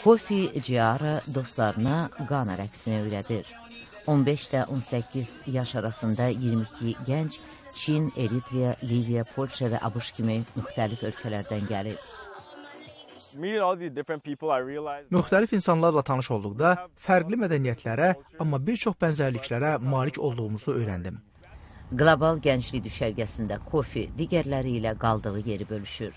Kofi Ciara dostlarına Qana rəqsini öyrədir. 15 ilə 18 yaş arasında 22 gənc Çin, Eritrea, Liviya, Polşa və ABŞ kimi müxtəlif ölkələrdən gəlir. Müxtəlif insanlarla tanış olduqda fərqli mədəniyyətlərə, amma bir çox bənzərliklərə malik olduğumuzu öyrəndim. Qlobal gənclik düşərgəsində Kofi digərləri ilə qaldığı yeri bölüşür.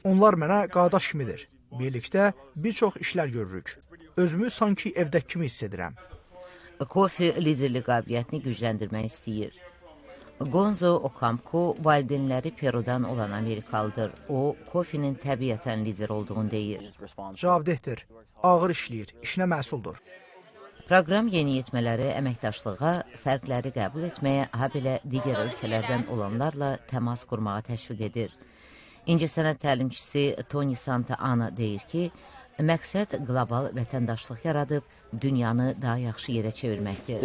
Onlar mənə qardaş kimidir. Birlikdə bir çox işlər görürük. Özümü sanki evdəki kimi hiss edirəm. Kofi liderlik qabiliyyətini gücləndirmək istəyir. Gonzo Okampo valideynləri Perudan olan Amerikalıdır. O, Kofinin təbiətən lider olduğunu deyir. Cavabdehdir, ağır işləyir, işinə məsuldur. Proqram yeniyetmələri əməkdaşlığa, fərqləri qəbul etməyə, habelə digər ölkələrdən olanlarla təmas qurmağa təşviq edir. İncəsənət təlimçisi Tony Santa Ana deyir ki, məqsəd qlobal vətəndaşlıq yaradıb, dünyanı daha yaxşı yerə çevirməkdir.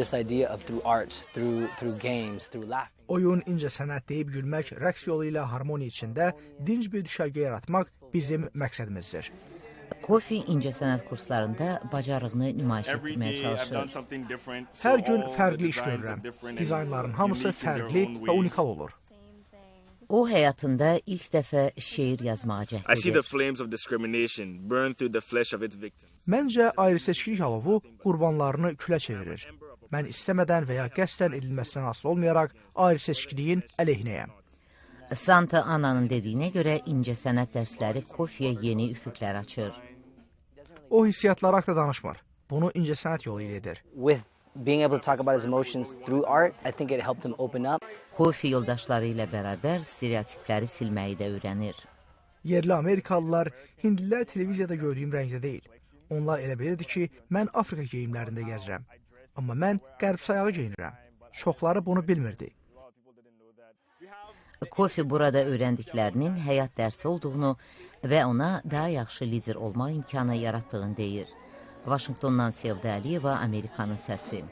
Oyun, incəsənət deyib gülmək, rəqs yolu ilə harmoniya içində dinc bir düşərgə yaratmaq bizim məqsədimizdir. Kofi incəsənət kurslarında bacarığını nümayiş etdirməyə çalışır. Hər gün fərqli iş görürəm. Dizaynların hamısı fərqli və unikal olur. O, həyatında ilk dəfə şeir yazmağa cəhd edir. Məncə, ayrı-seçkilik alovu qurbanlarını külə çevirir. Mən istəmədən və ya qəsdən edilməsindən asılı olmayaraq ayrı-seçkiliyin əleyhinəyəm. Santa Ana'nın dediyinə görə incəsənət dərsləri Kofiyə yeni üfüqlər açır. O, hissiyatları haqda danışmır. Bunu incəsənət yolu ilə edir. Being able to talk about his emotions through art, I think it helped him open up. Kofi yoldaşları ilə bərabər stereotipləri silməyi də öyrənir. Yerli Amerikalılar, hindlilər televiziyada gördüyüm rəngdə deyil. Onlar elə bilirdi ki, mən Afrika geyimlərində gəzirəm. Amma mən qərb sayağı geyinirəm. Çoxları bunu bilmirdi. Kofi burada öyrəndiklərinin həyat dərsi olduğunu və ona daha yaxşı lider olma imkanı yaratdığını deyir. Vaşinqtondan Sevda Əliyeva, Amerikanın səsi.